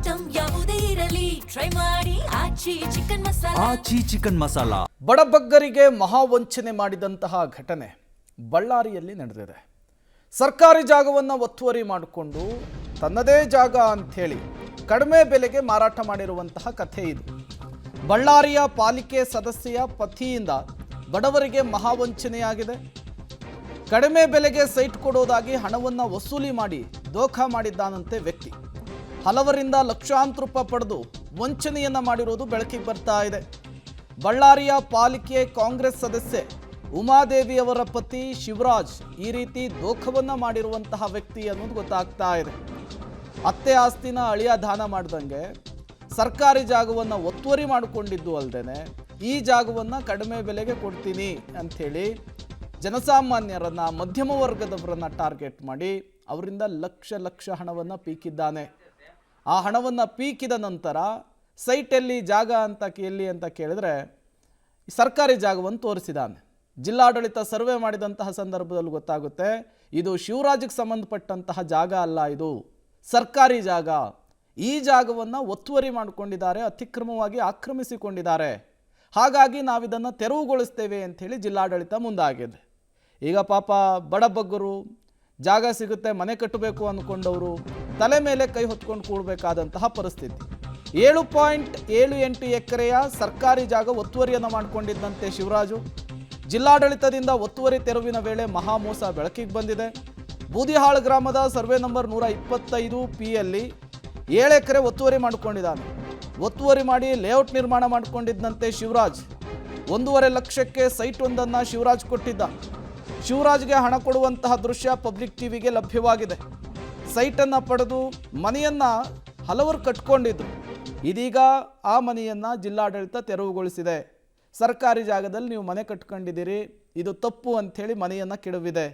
Item ಯಾವುದೇ ಇರಲಿ try ಮಾಡಿ ಆಚಿ ಚಿಕನ್ ಮಸಾಲಾ. ಆಚಿ ಚಿಕನ್ ಮಸಾಲಾ. ಬಡಬಗ್ಗರಿಗೆ ಮಹಾವಂಚನೆ ಮಾಡಿದಂತಹ ಘಟನೆ ಬಳ್ಳಾರಿಯಲ್ಲಿ ನಡೆದಿದೆ. ಸರ್ಕಾರಿ ಜಾಗವನ್ನು ಒತ್ತುವರಿ ಮಾಡಿಕೊಂಡು ತನ್ನದೇ ಜಾಗ ಅಂಥೇಳಿ ಕಡಿಮೆ ಬೆಲೆಗೆ ಮಾರಾಟ ಮಾಡಿರುವಂತಹ ಕಥೆ ಇದು. ಬಳ್ಳಾರಿಯ ಪಾಲಿಕೆ ಸದಸ್ಯೆಯ ಪತಿಯಿಂದ ಬಡವರಿಗೆ ಮಹಾವಂಚನೆಯಾಗಿದೆ. ಕಡಿಮೆ ಬೆಲೆಗೆ ಸೈಟ್ ಕೊಡೋದಾಗಿ ಹಣವನ್ನು ವಸೂಲಿ ಮಾಡಿ ದೋಖಾ ಮಾಡಿದ್ದಾನಂತೆ ವ್ಯಕ್ತಿ. ಹಲವರಿಂದ ಲಕ್ಷಾಂತರ ರೂಪಾಯಿ ಪಡೆದು ವಂಚನೆಯನ್ನು ಮಾಡಿರೋದು ಬೆಳಕಿಗೆ ಬರ್ತಾ ಇದೆ. ಬಳ್ಳಾರಿಯ ಪಾಲಿಕೆ ಕಾಂಗ್ರೆಸ್ ಸದಸ್ಯೆ ಉಮಾದೇವಿ ಅವರ ಪತಿ ಶಿವರಾಜ್ ಈ ರೀತಿ ದೋಖವನ್ನು ಮಾಡಿರುವಂತಹ ವ್ಯಕ್ತಿ ಅನ್ನೋದು ಗೊತ್ತಾಗ್ತಾ ಇದೆ. ಅತ್ತೆ ಆಸ್ತಿನ ಅಳಿಯ ದಾನ ಮಾಡ್ದಂಗೆ ಸರ್ಕಾರಿ ಜಾಗವನ್ನು ಒತ್ತುವರಿ ಮಾಡಿಕೊಂಡಿದ್ದು ಅಲ್ಲದೆ ಈ ಜಾಗವನ್ನು ಕಡಿಮೆ ಬೆಲೆಗೆ ಕೊಡ್ತೀನಿ ಅಂಥೇಳಿ ಜನಸಾಮಾನ್ಯರನ್ನ ಮಧ್ಯಮ ವರ್ಗದವರನ್ನ ಟಾರ್ಗೆಟ್ ಮಾಡಿ ಅವರಿಂದ ಲಕ್ಷ ಹಣವನ್ನು ಪೀಕಿದ್ದಾನೆ. ಆ ಹಣವನ್ನು ಪೀಕಿದ ನಂತರ ಸೈಟಲ್ಲಿ ಜಾಗ ಅಂತ ಎಲ್ಲಿ ಅಂತ ಕೇಳಿದ್ರೆ ಸರ್ಕಾರಿ ಜಾಗವನ್ನು ತೋರಿಸಿದ್ದಾನೆ. ಜಿಲ್ಲಾಡಳಿತ ಸರ್ವೆ ಮಾಡಿದಂತಹ ಸಂದರ್ಭದಲ್ಲಿ ಗೊತ್ತಾಗುತ್ತೆ ಇದು ಶಿವರಾಜ್ಗೆ ಸಂಬಂಧಪಟ್ಟಂತಹ ಜಾಗ ಅಲ್ಲ, ಇದು ಸರ್ಕಾರಿ ಜಾಗ. ಈ ಜಾಗವನ್ನು ಒತ್ತುವರಿ ಮಾಡಿಕೊಂಡಿದ್ದಾರೆ, ಅತಿಕ್ರಮವಾಗಿ ಆಕ್ರಮಿಸಿಕೊಂಡಿದ್ದಾರೆ. ಹಾಗಾಗಿ ನಾವಿದನ್ನು ತೆರವುಗೊಳಿಸ್ತೇವೆ ಅಂಥೇಳಿ ಜಿಲ್ಲಾಡಳಿತ ಮುಂದಾಗಿದೆ. ಈಗ ಪಾಪ ಬಡಬಗ್ಗರು ಜಾಗ ಸಿಗುತ್ತೆ ಮನೆ ಕಟ್ಟಬೇಕು ಅಂದ್ಕೊಂಡವರು ತಲೆ ಮೇಲೆ ಕೈ ಹೊತ್ಕೊಂಡು ಕೂಡಬೇಕಾದಂತಹ ಪರಿಸ್ಥಿತಿ. 7.78 ಎಕರೆಯ ಸರ್ಕಾರಿ ಜಾಗ ಒತ್ತುವರಿಯನ್ನು ಮಾಡಿಕೊಂಡಿದ್ದಂತೆ ಶಿವರಾಜು. ಜಿಲ್ಲಾಡಳಿತದಿಂದ ಒತ್ತುವರಿ ತೆರವಿನ ವೇಳೆ ಮಹಾಮೋಸ ಬೆಳಕಿಗೆ ಬಂದಿದೆ. ಬೂದಿಹಾಳ ಗ್ರಾಮದ ಸರ್ವೆ ನಂಬರ್ 125 ಪಿಯಲ್ಲಿ 7 ಎಕರೆ ಒತ್ತುವರಿ ಮಾಡಿಕೊಂಡಿದ್ದಾನೆ. ಒತ್ತುವರಿ ಮಾಡಿ ಲೇಔಟ್ ನಿರ್ಮಾಣ ಮಾಡಿಕೊಂಡಿದ್ದಂತೆ ಶಿವರಾಜ್ 1.5 ಲಕ್ಷಕ್ಕೆ ಸೈಟ್ ಒಂದನ್ನು ಶಿವರಾಜ್ ಕೊಟ್ಟಿದ್ದ. ಶಿವರಾಜ್ಗೆ ಹಣ ಕೊಡುವಂತಹ ದೃಶ್ಯ ಪಬ್ಲಿಕ್ ಟಿವಿಗೆ ಲಭ್ಯವಾಗಿದೆ. ಸೈಟನ್ನು ಪಡೆದು ಮನೆಯನ್ನು ಹಲವರು ಕಟ್ಕೊಂಡಿದ್ರು. ಇದೀಗ ಆ ಮನೆಯನ್ನು ಜಿಲ್ಲಾಡಳಿತ ತೆರವುಗೊಳಿಸಿದೆ. ಸರ್ಕಾರಿ ಜಾಗದಲ್ಲಿ ನೀವು ಮನೆ ಕಟ್ಕೊಂಡಿದ್ದೀರಿ, ಇದು ತಪ್ಪು ಅಂಥೇಳಿ ಮನೆಯನ್ನು ಕೆಡವಿದೆ.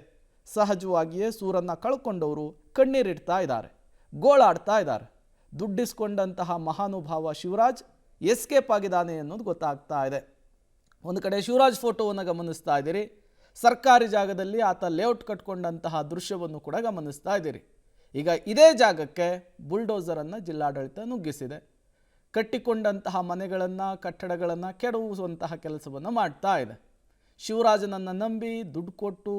ಸಹಜವಾಗಿಯೇ ಸೂರನ್ನು ಕಳ್ಕೊಂಡವರು ಕಣ್ಣೀರಿಡ್ತಾ ಇದ್ದಾರೆ, ಗೋಳಾಡ್ತಾ ಇದ್ದಾರೆ. ದುಡ್ಡಿಸ್ಕೊಂಡಂತಹ ಮಹಾನುಭಾವ ಶಿವರಾಜ್ ಎಸ್ಕೇಪ್ ಆಗಿದ್ದಾನೆ ಅನ್ನೋದು ಗೊತ್ತಾಗ್ತಾ ಇದೆ. ಒಂದು ಕಡೆ ಶಿವರಾಜ್ ಫೋಟೋವನ್ನು ಗಮನಿಸ್ತಾ ಇದ್ದೀರಿ, ಸರ್ಕಾರಿ ಜಾಗದಲ್ಲಿ ಆತ ಲೇಔಟ್ ಕಟ್ಕೊಂಡಂತಹ ದೃಶ್ಯವನ್ನು ಕೂಡ ಗಮನಿಸ್ತಾ ಇದ್ದೀರಿ. ಈಗ ಇದೇ ಜಾಗಕ್ಕೆ ಬುಲ್ಡೋಸರನ್ನು ಜಿಲ್ಲಾಡಳಿತ ನುಗ್ಗಿಸಿದೆ. ಕಟ್ಟಿಕೊಂಡಂತಹ ಮನೆಗಳನ್ನು ಕಟ್ಟಡಗಳನ್ನು ಕೆಡವುವಂತಹ ಕೆಲಸವನ್ನು ಮಾಡ್ತಾ ಇದೆ. ಶಿವರಾಜನನ್ನು ನಂಬಿ ದುಡ್ಡು ಕೊಟ್ಟು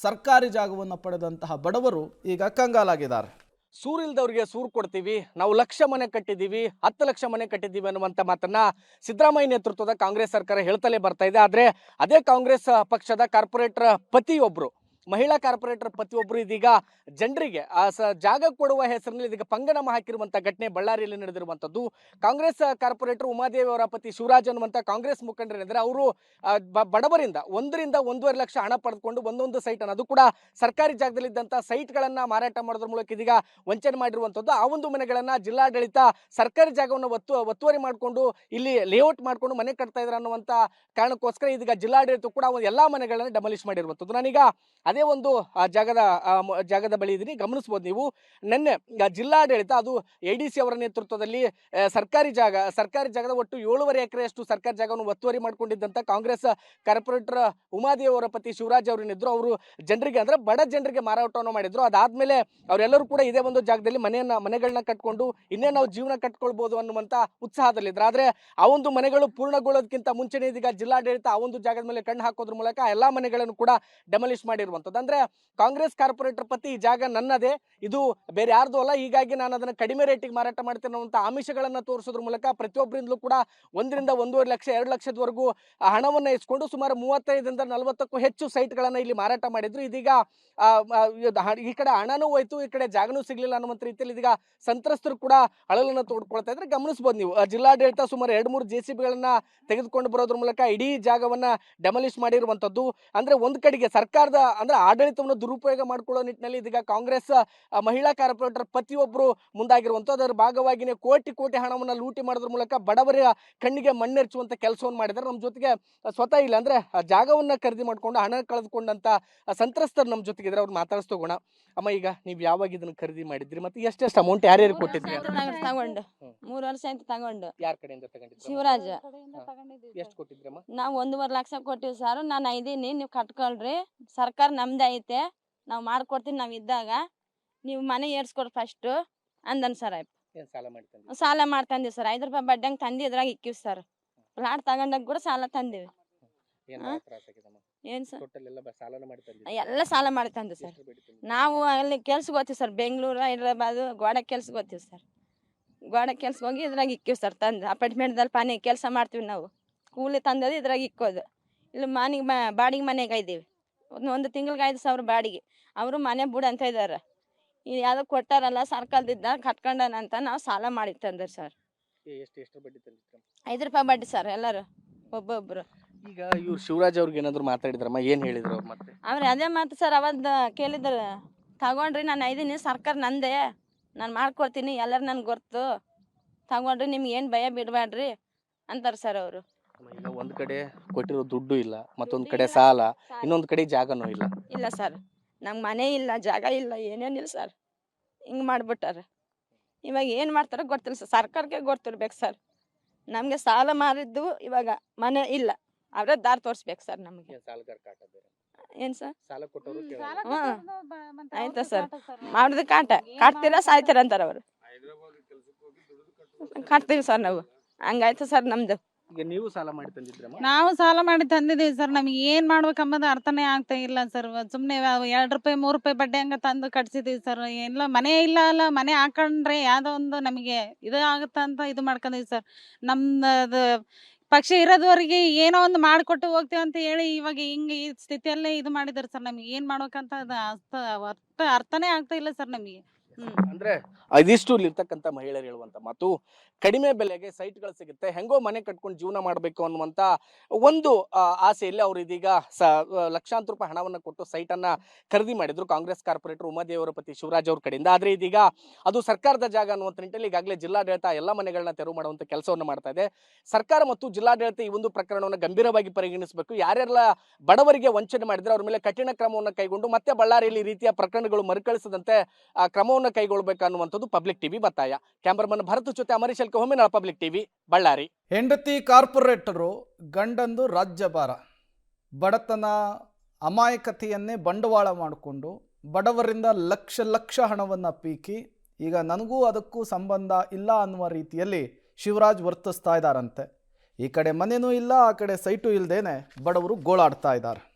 ಸರ್ಕಾರಿ ಜಾಗವನ್ನು ಪಡೆದಂತಹ ಬಡವರು ಈಗ ಕಂಗಾಲಾಗಿದ್ದಾರೆ. ಸೂರಿಲ್ದವ್ರಿಗೆ ಸೂರು ಕೊಡ್ತೀವಿ, ನಾವು ಲಕ್ಷ ಮನೆ ಕಟ್ಟಿದ್ದೀವಿ, 10 ಲಕ್ಷ ಮನೆ ಕಟ್ಟಿದ್ದೀವಿ ಅನ್ನುವಂಥ ಮಾತನ್ನ ಸಿದ್ದರಾಮಯ್ಯ ನೇತೃತ್ವದ ಕಾಂಗ್ರೆಸ್ ಸರ್ಕಾರ ಹೇಳ್ತಲೇ ಬರ್ತಾ ಇದೆ. ಆದರೆ ಅದೇ ಕಾಂಗ್ರೆಸ್ ಪಕ್ಷದ ಕಾರ್ಪೊರೇಟರ್ ಪತಿಯೊಬ್ಬರು, ಮಹಿಳಾ ಕಾರ್ಪೊರೇಟರ್ ಪತಿಯೊಬ್ಬರು ಇದೀಗ ಜನರಿಗೆ ಜಾಗ ಕೊಡುವ ಹೆಸರಿನಲ್ಲಿ ಇದೀಗ ಪಂಗನಾಮ ಹಾಕಿರುವಂಥ ಘಟನೆ ಬಳ್ಳಾರಿಯಲ್ಲಿ ನಡೆದಿರುವಂಥದ್ದು. ಕಾಂಗ್ರೆಸ್ ಕಾರ್ಪೊರೇಟರ್ ಉಮಾದೇವಿ ಅವರ ಪತಿ ಶಿವರಾಜ್ ಅನ್ನುವಂಥ ಕಾಂಗ್ರೆಸ್ ಮುಖಂಡರೇನಿದ್ದಾರೆ ಅವರು ಬಡವರಿಂದ 1 ರಿಂದ 1.5 ಲಕ್ಷ ಹಣ ಪಡೆದುಕೊಂಡು ಒಂದೊಂದು ಸೈಟನ್ನು, ಅದು ಕೂಡ ಸರ್ಕಾರಿ ಜಾಗದಲ್ಲಿದ್ದಂಥ ಸೈಟ್ಗಳನ್ನು ಮಾರಾಟ ಮಾಡೋದ್ರ ಮೂಲಕ ಇದೀಗ ವಂಚನೆ ಮಾಡಿರುವಂಥದ್ದು. ಆ ಒಂದು ಮನೆಗಳನ್ನು ಜಿಲ್ಲಾಡಳಿತ ಸರ್ಕಾರಿ ಜಾಗವನ್ನು ಒತ್ತುವರಿ ಮಾಡಿಕೊಂಡು ಇಲ್ಲಿ ಲೇಔಟ್ ಮಾಡಿಕೊಂಡು ಮನೆ ಕಟ್ತಾ ಇದ್ದಾರೆ ಅನ್ನುವಂಥ ಕಾರಣಕ್ಕೋಸ್ಕರ ಇದೀಗ ಜಿಲ್ಲಾಡಳಿತ ಕೂಡ ಎಲ್ಲ ಮನೆಗಳನ್ನು ಡೆಮಾಲಿಷ್ ಮಾಡಿರುವಂಥದ್ದು. ನಾನೀಗ ಅದೇ ಒಂದು ಜಾಗದ ಬಳಿ ಇದೀನಿ, ಗಮನಿಸಬಹುದು ನೀವು. ನಿನ್ನೆ ಜಿಲ್ಲಾಡಳಿತ ಅದು ADC ಅವರ ನೇತೃತ್ವದಲ್ಲಿ ಸರ್ಕಾರಿ ಜಾಗದ ಒಟ್ಟು 7.5 ಎಕರೆಯಷ್ಟು ಸರ್ಕಾರಿ ಜಾಗವನ್ನು ಒತ್ತುವರಿ ಮಾಡಿಕೊಂಡಿದ್ದಂಥ ಕಾಂಗ್ರೆಸ್ ಕಾರ್ಪೊರೇಟರ್ ಉಮಾದೇವಿ ಅವರ ಪತಿ ಶಿವರಾಜ್ ಅವರೇನಿದ್ರು ಅವರು ಜನರಿಗೆ, ಅಂದ್ರೆ ಬಡ ಜನರಿಗೆ ಮಾರಾಟವನ್ನು ಮಾಡಿದ್ರು. ಅದಾದ್ಮೇಲೆ ಅವರೆಲ್ಲರೂ ಕೂಡ ಇದೇ ಒಂದು ಜಾಗದಲ್ಲಿ ಮನೆಗಳನ್ನ ಕಟ್ಕೊಂಡು ಇನ್ನೇ ನಾವು ಜೀವನ ಕಟ್ಕೊಳ್ಬಹುದು ಅನ್ನುವಂಥ ಉತ್ಸಾಹದಲ್ಲಿದ್ರು. ಆದ್ರೆ ಆ ಒಂದು ಮನೆಗಳು ಪೂರ್ಣಗೊಳ್ಳೋದಕ್ಕಿಂತ ಮುಂಚೆನೇ ಇದೀಗ ಜಿಲ್ಲಾಡಳಿತ ಆ ಒಂದು ಜಾಗದ ಮೇಲೆ ಕಣ್ಣು ಹಾಕೋದ್ರ ಮೂಲಕ ಎಲ್ಲಾ ಮನೆಗಳನ್ನು ಕೂಡ ಡೆಮಾಲಿಷ್ ಮಾಡಿರುವಂಥದ್ದು. ಅಂದ್ರೆ ಕಾಂಗ್ರೆಸ್ ಕಾರ್ಪೊರೇಟರ್ ಪತಿ ಈ ಜಾಗ ನನ್ನದೇ, ಇದು ಬೇರೆ ಯಾರ್ದು ಅಲ್ಲ, ಹೀಗಾಗಿ ನಾನು ಅದನ್ನು ಕಡಿಮೆ ರೇಟಿಗೆ ಮಾರಾಟ ಮಾಡ್ತೇನೆ ಅನ್ನುವಂಥ ಆಮಿಷಗಳನ್ನು ತೋರಿಸೋದ್ರ ಮೂಲಕ ಪ್ರತಿಯೊಬ್ಬರಿಂದಲೂ ಕೂಡ 1 ರಿಂದ 1.5 ಲಕ್ಷ 2 ಲಕ್ಷದವರೆಗೂ ಹಣವನ್ನು ಇಸ್ಕೊಂಡು ಸುಮಾರು 35 ರಿಂದ 40ಕ್ಕೂ ಹೆಚ್ಚು ಸೈಟ್ಗಳನ್ನು ಇಲ್ಲಿ ಮಾರಾಟ ಮಾಡಿದ್ರು. ಇದೀಗ ಈ ಕಡೆ ಹಣನೂ ಹೋಯ್ತು, ಈ ಕಡೆ ಜಾಗನೂ ಸಿಗ್ಲಿಲ್ಲ ಅನ್ನುವಂಥ ರೀತಿಯಲ್ಲಿ ಇದೀಗ ಸಂತ್ರಸ್ತರು ಕೂಡ ಅಳಲನ್ನು ತೋಡ್ಕೊಳ್ತಾ ಇದ್ರೆ ಗಮನಿಸಬಹುದು ನೀವು. ಜಿಲ್ಲಾಡಳಿತ ಸುಮಾರು 2-3 JCBಗಳನ್ನ ತೆಗೆದುಕೊಂಡು ಬರೋದ್ರ ಮೂಲಕ ಇಡೀ ಜಾಗವನ್ನ ಡೆಮಾಲಿಷ್ ಮಾಡಿರುವಂಥದ್ದು. ಅಂದ್ರೆ ಒಂದ್ ಕಡೆಗೆ ಸರ್ಕಾರದ ಅಂದ್ರೆ ಆಡಳಿತವನ್ನು ದುರುಪಯೋಗ ಮಾಡಿಕೊಳ್ಳೋ ನಿಟ್ಟಿನಲ್ಲಿ ಇದೀಗ ಕಾಂಗ್ರೆಸ್ ಮಹಿಳಾ ಕಾರ್ಪೊರೇಟರ್ ಪತಿಯೊಬ್ಬರು ಮುಂದಾಗಿರುವಂಥದ್ದು. ಅದರ ಭಾಗವಾಗಿನೇ ಕೋಟಿ ಹಣವನ್ನು ಲೂಟಿ ಮಾಡೋದ್ರ ಮೂಲಕ ಬಡವರ ಕಣ್ಣಿಗೆ ಮಣ್ಣೆರಚುವಂತ ಕೆಲಸವನ್ನು ಮಾಡಿದ್ದಾರೆ. ನಮ್ಮ ಜೊತೆಗೆ ಸ್ವತಃ ಇಲ್ಲ ಅಂದ್ರೆ ಜಾಗವನ್ನ ಖರೀದಿ ಮಾಡ್ಕೊಂಡು ಹಣ ಕಳೆದುಕೊಂಡಂತ ಸಂತ್ರಸ್ತರು ನಮ್ಮ ಜೊತೆಗಿದ್ರೆ ಅವ್ರು ಮಾತಾಡಿಸ್ತೋಗೋಣ. ಅಮ್ಮ, ಈಗ ನೀವು ಯಾವಾಗ ಇದನ್ನ ಖರೀದಿ ಮಾಡಿದ್ರಿ ಮತ್ತೆ ಎಷ್ಟೆಷ್ಟು ಅಮೌಂಟ್ ಯಾರ್ಯಾರು ಕೊಟ್ಟಿದ್ರಿ? ತಗೊಂಡು 3 ವರ್ಷ ಆಯ್ತು ತಗೊಂಡು. ಯಾರ ಕಡೆಯಿಂದ ತಗೊಂಡಿದ್ರಿ? ಶಿವರಾಜ್. ಎಷ್ಟು ಕೊಟ್ಟಿದ್ರಮ್ಮ? ನಾವು 1.5 ಲಕ್ಷ ಕೊಟ್ಟಿವಿ ಸರ್. ನಾನು ಇದೀನಿ, ನೀವು ಕಟ್ಕೊಳ್ರಿ, ಸರ್ಕಾರ ನಮ್ದೇ ಐತೆ, ನಾವು ಮಾಡ್ಕೊಡ್ತೀನಿ, ನಾವು ಇದ್ದಾಗ ನೀವು ಮನೆ ಏರ್ಸ್ಕೊಡ್ರಿ ಫಸ್ಟ್ ಅಂದನ್ ಸರ್. ಏನ್ ಸಾಲ ಮಾಡಿ ತಂದಿದ್ದೀರಾ? ಸಾಲ ಮಾಡ್ತಂದಿವಿ ಸರ್. 5 ರೂಪಾಯಿ ಬಡ್ಡಿ ಹಂಗೆ ತಂದು ಇದ್ರಾಗ ಇಕ್ಕಿವಿ ಸರ್. ಪ್ಲಾಟ್ ತಗೊಂಡಾಗ ಕೂಡ ಸಾಲ ತಂದಿವಿ. ಏನ್ ಹಾ? ತ್ರಾಸ ಆಗಿದಮ್ಮ? ಏನು ಸರ್? ಟೋಟಲ್ ಎಲ್ಲ ಸಾಲನ ಮಾಡಿ ತಂದಿದ್ದೀರಾ? ಎಲ್ಲ ಸಾಲ ಮಾಡಿ ತಂದು ಸರ್. ಎಷ್ಟು ಬಡ್ಡಿ ತಂದಿದ್ದೀರಾ? ನಾವು ಅಲ್ಲಿ ಕೆಲ್ಸಕ್ಕೆ ಹೋಗ್ತೀವಿ ಸರ್. ಬೆಂಗಳೂರು, ಹೈದ್ರಾಬಾದು, ಗೋಡೆ ಕೆಲ್ಸಕ್ಕೆ ಹೋಗ್ತೀವಿ ಸರ್. ಗೋಡೆ ಕೆಲ್ಸಕ್ಕೆ ಹೋಗಿ ಇದ್ರಾಗ ಇಕ್ಕಿವಿ ಸರ್ ತಂದು. ಅಪಾರ್ಟ್ಮೆಂಟ್ದಲ್ಲಿ ಪಾನಿ ಕೆಲಸ ಮಾಡ್ತೀವಿ ನಾವು. ಕೂಲಿ ತಂದದು ಇದ್ರಾಗ ಇಕ್ಕೋದು. ಇಲ್ಲಿ ಬಾಡಿಗೆ ಮನೆಗೆ ಇದ್ದೀವಿ. ಒಂದು ತಿಂಗ್ಳಿಗೆ 5,000 ಬಾಡಿಗೆ. ಅವರು ಮನೆ ಬಿಡು ಅಂತ ಇದ್ದಾರೆ. ಈ ಯಾವುದೋ ಕೊಟ್ಟಾರಲ್ಲ ಸರ್ಕಾರದಿಂದ ಕಟ್ಕೊಂಡನ ಅಂತ ನಾವು ಸಾಲ ಮಾಡಿ ತಂದ್ರೆ ಸರ್. ಎಷ್ಟು ಬಡ್ಡಿ ತಂದಿದ್ದೀರಾ? 5 ರೂಪಾಯಿ ಬಡ್ಡಿ ಸರ್ ಎಲ್ಲರೂ ಒಬ್ಬೊಬ್ರು. ಈಗ ಇವ್ರು ಶಿವರಾಜ್ ಅವ್ರಿಗೆ ಏನಾದ್ರು ಮಾತಾಡಿದ್ರಮ್ಮ? ಏನ್ ಹೇಳಿದ್ರು ಅವ್ರು ಮತ್ತೆ? ಅವ್ರು ಅದೇ ಮಾತು ಸರ್. ಅವತ್ತು ಕೇಳಿದ್ರು, ತಗೊಂಡ್ರಿ ನಾನು ಐದೀನಿ, ಸರ್ಕಾರ ನಂದೇ, ನಾನು ಮಾಡ್ಕೊಡ್ತೀನಿ, ಎಲ್ಲರೂ ನನ್ಗೆ ಗೊತ್ತು, ತಗೊಂಡ್ರಿ, ನಿಮ್ಗೆ ಏನು ಭಯ ಬಿಡಬೇಡ್ರಿ ಅಂತಾರೆ ಸರ್ ಅವರು. ಈಗ ಒಂದ್ ಕಡೆ ಕೊಟ್ಟಿರೋ ದುಡ್ಡು ಇಲ್ಲ, ಮತ್ತೊಂದ್ ಕಡೆ ಸಾಲ, ಇನ್ನೊಂದ್ ಕಡೆ ಜಾಗನೂ ಇಲ್ಲ. ಇಲ್ಲ ಸರ್, ನಮ್ಗೆ ಮನೆ ಇಲ್ಲ, ಜಾಗ ಇಲ್ಲ, ಏನೇನಿಲ್ಲ ಸರ್. ಹಿಂಗೆ ಮಾಡ್ಬಿಟ್ಟಾರೆ. ಇವಾಗ ಏನು ಮಾಡ್ತಾರೋ ಗೊತ್ತಿಲ್ಲ ಸರ್. ಸರ್ಕಾರಕ್ಕೆ ಗೊತ್ತಿರ್ಬೇಕು ಸರ್. ನಮಗೆ ಸಾಲ ಮಾರಿದ್ದು ಇವಾಗ ಮನೆ ಇಲ್ಲ, ಅವರೇ ದಾರಿ ತೋರಿಸ್ಬೇಕು ಸರ್ ನಮಗೆ. ಸಾಲಗಾರ ಕಾಟ ಬೇರೆ. ಏನು ಸರ್? ಸಾಲ ಕೊಟ್ಟವರು ಆಯ್ತಾ ಸರ್, ಮಾಡಿದ ಕಾಟ್ತೀರಾ ಸಾಯ್ತೀರಾ ಅಂತಾರೆ ಅವರು. ಕಾಟ್ತೀವಿ ಸರ್ ನಾವು. ಹಂಗಾಯ್ತು ಸರ್ ನಮ್ದು. ಈಗ ನೀವು ಸಾಲ ಮಾಡಿ ತಂದಿದ್ರಮ್ಮ? ನಾವು ಸಾಲ ಮಾಡಿ ತಂದಿದ್ದೀವಿ ಸರ್. ನಮಗೆ ಏನು ಮಾಡ್ಬೇಕಂಬುದು ಅರ್ಥನೇ ಆಗ್ತಾ ಇಲ್ಲ ಸರ್. ಸುಮ್ಮನೆ 2 ರೂಪಾಯಿ 3 ರೂಪಾಯಿ ಬಡ್ಡಿ ಹಂಗೆ ತಂದು ಕಟ್ಸಿದ್ದೀವಿ ಸರ್. ಎಲ್ಲ ಮನೆ ಇಲ್ಲ ಅಲ್ಲ, ಮನೆ ಹಾಕೊಂಡ್ರೆ ಯಾವುದೋ ಒಂದು ನಮಗೆ ಇದು ಆಗುತ್ತೆ ಅಂತ ಇದು ಮಾಡ್ಕೊಂಡಿವಿ ಸರ್. ನಮ್ಮದು ಪಕ್ಷ ಇರೋದವರೆಗೆ ಏನೋ ಒಂದು ಮಾಡಿಕೊಟ್ಟು ಹೋಗ್ತೀವಿ ಅಂತ ಹೇಳಿ ಇವಾಗ ಹಿಂಗೆ ಈ ಸ್ಥಿತಿಯಲ್ಲೇ ಇದು ಮಾಡಿದ್ದಾರೆ ಸರ್. ನಮಗೆ ಏನು ಮಾಡ್ಬೇಕಂತ ಅದು ಅರ್ಥನೇ ಆಗ್ತಾ ಇಲ್ಲ ಸರ್ ನಮಗೆ. ಅಂದ್ರೆ ಇದಿಷ್ಟು ಇರ್ತಕ್ಕಂಥ ಮಹಿಳೆಯರು ಹೇಳುವಂತ ಮಾತು. ಕಡಿಮೆ ಬೆಲೆಗೆ ಸೈಟ್ಗಳು ಸಿಗುತ್ತೆ, ಹೆಂಗೋ ಮನೆ ಕಟ್ಕೊಂಡು ಜೀವನ ಮಾಡಬೇಕು ಅನ್ನುವಂತ ಒಂದು ಆಸೆಯಲ್ಲಿ ಅವರು ಇದೀಗ ಲಕ್ಷಾಂತರ ರೂಪಾಯಿ ಹಣವನ್ನ ಕೊಟ್ಟು ಸೈಟ್ ಅನ್ನ ಖರೀದಿ ಮಾಡಿದ್ರು ಕಾಂಗ್ರೆಸ್ ಕಾರ್ಪೊರೇಟರ್ ಉಮಾದೇವರ ಪತಿ ಶಿವರಾಜ್ ಅವ್ರ ಕಡೆಯಿಂದ. ಆದ್ರೆ ಇದೀಗ ಅದು ಸರ್ಕಾರದ ಜಾಗ ಅನ್ನುವಂತ ನಿಟ್ಟಿನಲ್ಲಿ ಈಗಾಗಲೇ ಜಿಲ್ಲಾಡಳಿತ ಎಲ್ಲ ಮನೆಗಳನ್ನ ತೆರವು ಮಾಡುವಂತ ಕೆಲಸವನ್ನ ಮಾಡ್ತಾ ಇದೆ. ಸರ್ಕಾರ ಮತ್ತು ಜಿಲ್ಲಾಡಳಿತ ಈ ಒಂದು ಪ್ರಕರಣವನ್ನು ಗಂಭೀರವಾಗಿ ಪರಿಗಣಿಸಬೇಕು. ಯಾರೆಲ್ಲ ಬಡವರಿಗೆ ವಂಚನೆ ಮಾಡಿದ್ರೆ ಅವ್ರ ಮೇಲೆ ಕಠಿಣ ಕ್ರಮವನ್ನು ಕೈಗೊಂಡು ಮತ್ತೆ ಬಳ್ಳಾರಿಯಲ್ಲಿ ಈ ರೀತಿಯ ಪ್ರಕರಣಗಳು ಮರುಕಳಿಸದಂತೆ ಕ್ರಮವನ್ನು ಕೈಗೊಳ್ಳಬೇಕು ಅನ್ನುವಂಥದ್ದು ಪಬ್ಲಿಕ್ ಟಿವಿ ಒತ್ತಾಯ. ಕ್ಯಾಮರಾಮನ್ ಭರತ್ ಜೊತೆ ಅಮರೀಶ್ ಹೊಮ್ಮಿನಾಳ, ಪಬ್ಲಿಕ್ ಟಿವಿ, ಬಳ್ಳಾರಿ. ಹೆಂಡತಿ ಕಾರ್ಪೊರೇಟರು, ಗಂಡಂದು ರಾಜ್ಯಭಾರ. ಬಡತನ ಅಮಾಯಕತೆಯನ್ನೇ ಬಂಡವಾಳ ಮಾಡಿಕೊಂಡು ಬಡವರಿಂದ ಲಕ್ಷ ಹಣವನ್ನು ಪೀಕಿ ಈಗ ನನಗೂ ಅದಕ್ಕೂ ಸಂಬಂಧ ಇಲ್ಲ ಅನ್ನುವ ರೀತಿಯಲ್ಲಿ ಶಿವರಾಜ್ ವರ್ತಿಸ್ತಾ ಇದ್ದಾರಂತೆ. ಈ ಕಡೆ ಮನೆಯೂ ಇಲ್ಲ, ಆ ಕಡೆ ಸೈಟು ಇಲ್ಲದೇನೆ ಬಡವರು ಗೋಳಾಡ್ತಾ ಇದ್ದಾರೆ.